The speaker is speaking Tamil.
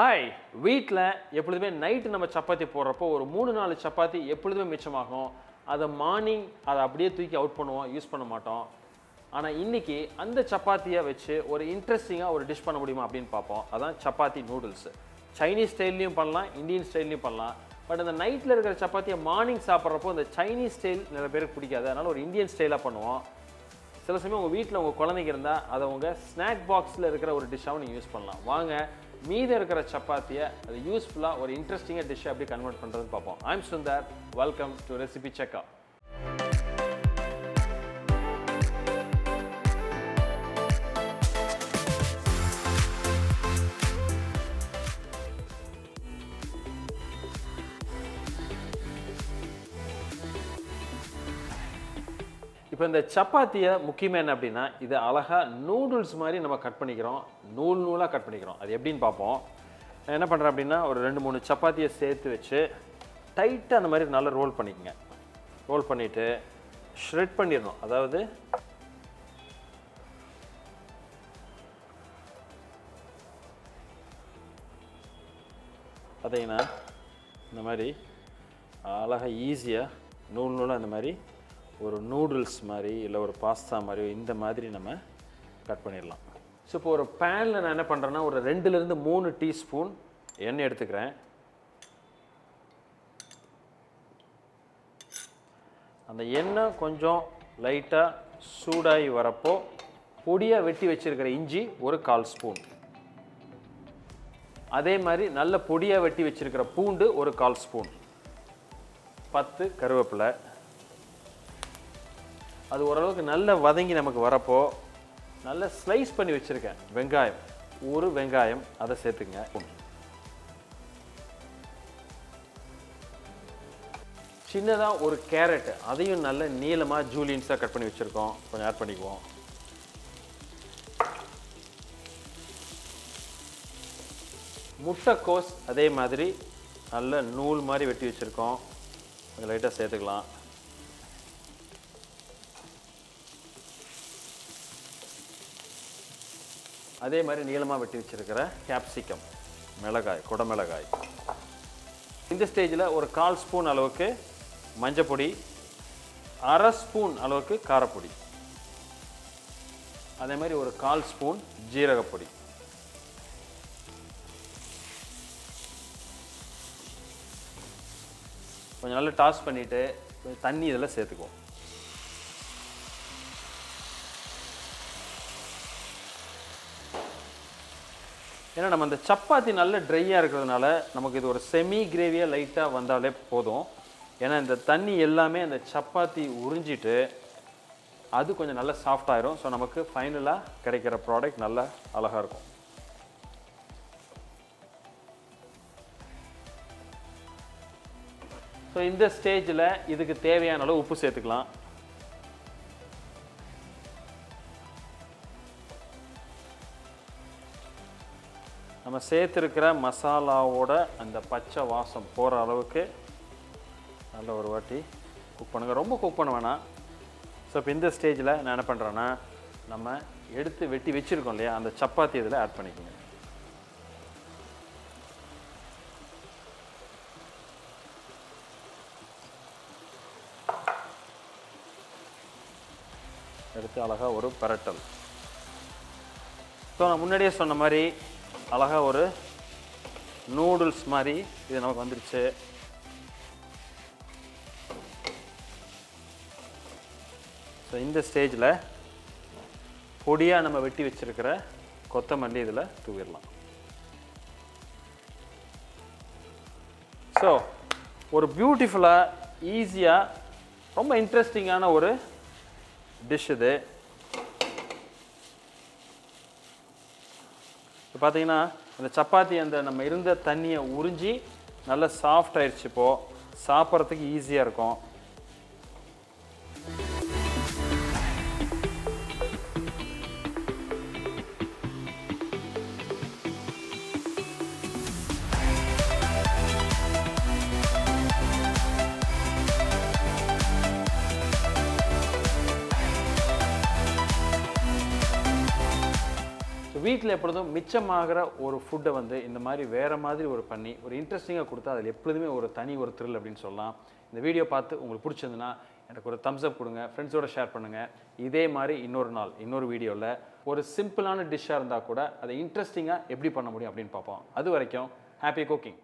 ஹாய் வீட்டில் எப்பொழுதுமே நைட்டு நம்ம சப்பாத்தி போடுறப்போ ஒரு 3-4 சப்பாத்தி எப்பொழுதுமே மிச்சமாகும். அதை மார்னிங் அதை அப்படியே தூக்கி அவுட் பண்ணுவோம், யூஸ் பண்ண மாட்டோம். ஆனால் இன்றைக்கி அந்த சப்பாத்தியை வச்சு ஒரு இன்ட்ரெஸ்டிங்காக ஒரு டிஷ் பண்ண முடியுமா அப்படின்னு பார்ப்போம். அதான் சப்பாத்தி நூடுல்ஸ். சைனீஸ் ஸ்டைல்லையும் பண்ணலாம், இந்தியன் ஸ்டைல்லையும் பண்ணலாம். பட் அந்த நைட்டில் இருக்கிற சப்பாத்தியை மார்னிங் சாப்பிட்றப்போ அந்த சைனீஸ் ஸ்டைல் நிறைய பேருக்கு பிடிக்காது. அதனால் ஒரு இந்தியன் ஸ்டைலாக பண்ணுவோம். சில சமயம் உங்கள் வீட்டில் உங்கள் குழந்தைங்க இருந்தால் அதை உங்கள் ஸ்நாக் பாக்ஸில் இருக்கிற ஒரு டிஷ்ஷாகவும் நீங்கள் யூஸ் பண்ணலாம். வாங்க மீதம் இருக்கிற சப்பாத்தியை அது யூஸ்ஃபுல்லாக ஒரு இன்ட்ரெஸ்டிங்காக டிஷ்ஷை எப்படி கன்வெர்ட் பண்ணுறதுன்னு பார்ப்போம். I'm Sundar, welcome to recipe checker. இப்போ இந்த சப்பாத்தியை முக்கியமாக என்ன அப்படின்னா, இது அழகாக நூடுல்ஸ் மாதிரி நம்ம கட் பண்ணிக்கிறோம், நூலாக கட் பண்ணிக்கிறோம். அது எப்படின்னு பார்ப்போம். நான் என்ன பண்ணுறேன் அப்படின்னா, ஒரு 2-3 சப்பாத்தியை சேர்த்து வச்சு டைட்டாக அந்த மாதிரி நல்லா ரோல் பண்ணிக்கங்க. ரோல் பண்ணிவிட்டு ஷ்ரெட் பண்ணிடணும். அதாவது பார்த்தீங்கன்னா இந்த மாதிரி அழகாக ஈஸியாக நூலாக இந்த மாதிரி ஒரு நூடுல்ஸ் மாதிரி இல்லை ஒரு பாஸ்தா மாதிரி இந்த மாதிரி நம்ம கட் பண்ணிடலாம். ஸோ இப்போ ஒரு பேனில் நான் என்ன பண்ணுறேன்னா, ஒரு 2-3 டீஸ்பூன் எண்ணெய் எடுத்துக்கிறேன். அந்த எண்ணெய் கொஞ்சம் லைட்டாக சூடாகி வரப்போ பொடியாக வெட்டி வச்சுருக்கிற இஞ்சி ஒரு 1/4 ஸ்பூன், அதே மாதிரி நல்ல பொடியாக வெட்டி வச்சுருக்கிற பூண்டு ஒரு 1/4 ஸ்பூன், 10 கருவேப்பிலை. அது ஓரளவுக்கு நல்ல வதங்கி நமக்கு வரப்போ நல்ல ஸ்லைஸ் பண்ணி வச்சுருக்கேன் வெங்காயம், ஒரு வெங்காயம் அதை சேர்த்துங்க. சின்னதாக ஒரு கேரட், அதையும் நல்ல நீளமாக ஜூலியன்ஸாக கட் பண்ணி வச்சுருக்கோம், கொஞ்சம் ஆட் பண்ணிக்குவோம். முட்டைக்கோஸ் அதே மாதிரி நல்ல நூல் மாதிரி வெட்டி வச்சுருக்கோம், கொஞ்சம் லைட்டாக சேர்த்துக்கலாம். அதே மாதிரி நீளமாக வெட்டி வச்சுருக்கிற கேப்சிகம், மிளகாய், குடமிளகாய். இந்த ஸ்டேஜில் ஒரு 1/4 ஸ்பூன் அளவுக்கு மஞ்சப்பொடி, 1/2 ஸ்பூன் அளவுக்கு காரப்பொடி, அதே மாதிரி ஒரு 1/4 ஸ்பூன் ஜீரகப்பொடி. கொஞ்சம் நல்லா டாஸ் பண்ணிவிட்டு தண்ணி இதில் சேர்த்துக்குவோம். ஏன்னா நம்ம அந்த சப்பாத்தி நல்ல ட்ரையாக இருக்கிறதுனால நமக்கு இது ஒரு செமி கிரேவியாக லைட்டாக வந்தாலே போதும். ஏன்னா இந்த தண்ணி எல்லாமே அந்த சப்பாத்தி உறிஞ்சிட்டு அது கொஞ்சம் நல்லா சாஃப்ட் ஆயிரும். ஸோ நமக்கு ஃபைனலாக கிடைக்கிற ப்ராடக்ட் நல்லா அழகாக இருக்கும். ஸோ இந்த ஸ்டேஜில் இதுக்கு தேவையான அளவு உப்பு சேர்த்துக்கலாம். நம்ம சேர்த்துருக்கிற மசாலாவோட அந்த பச்சை வாசம் போகிற அளவுக்கு நல்ல ஒரு வாட்டி குக் பண்ணுங்கள். ரொம்ப குக் பண்ண வேணாம். ஸோ இப்போ இந்த ஸ்டேஜில் நான் என்ன பண்ணுறேன்னா, நம்ம எடுத்து வெட்டி வச்சுருக்கோம் இல்லையா, அந்த சப்பாத்தி இதில் ஆட் பண்ணிக்கோங்க. எடுத்து அழகாக ஒரு பரட்டல். ஸோ நான் முன்னாடியே சொன்ன மாதிரி அழகாக ஒரு நூடுல்ஸ் மாதிரி இது நமக்கு வந்துருச்சு. ஸோ இந்த ஸ்டேஜில் பொடியாக நம்ம வெட்டி வச்சுருக்கிற கொத்தமல்லி இதில் தூவிடலாம். ஸோ ஒரு பியூட்டிஃபுல்லாக ஈஸியாக ரொம்ப இன்ட்ரெஸ்டிங்கான ஒரு டிஷ் இது. இப்போ பார்த்தீங்கன்னா அந்த சப்பாத்தி அந்த நம்ம இருந்த தண்ணியை உறிஞ்சி நல்லா சாஃப்ட் ஆயிடுச்சு. இப்போது சாப்பிட்றதுக்கு ஈஸியாக இருக்கும். வீட்டில் எப்பொழுதும் மிச்சமாகிற ஒரு ஃபுட்டை வந்து இந்த மாதிரி வேறு மாதிரி பண்ணி ஒரு இன்ட்ரெஸ்டிங்காக கொடுத்தா அதில் எப்பொழுதுமே ஒரு தனி ஒரு த்ரில் அப்படின்னு சொல்லலாம். இந்த வீடியோ பார்த்து உங்களுக்கு பிடிச்சிருந்துன்னா எனக்கு ஒரு தம்ஸ் அப் கொடுங்க, ஃப்ரெண்ட்ஸோட ஷேர் பண்ணுங்கள். இதே மாதிரி இன்னொரு நாள் இன்னொரு வீடியோவில் ஒரு சிம்பிளான டிஷ்ஷாக இருந்தால் கூட அதை இன்ட்ரெஸ்டிங்காக எப்படி பண்ண முடியும் அப்படின்னு பார்ப்போம். அது வரைக்கும் ஹாப்பி குக்கிங்.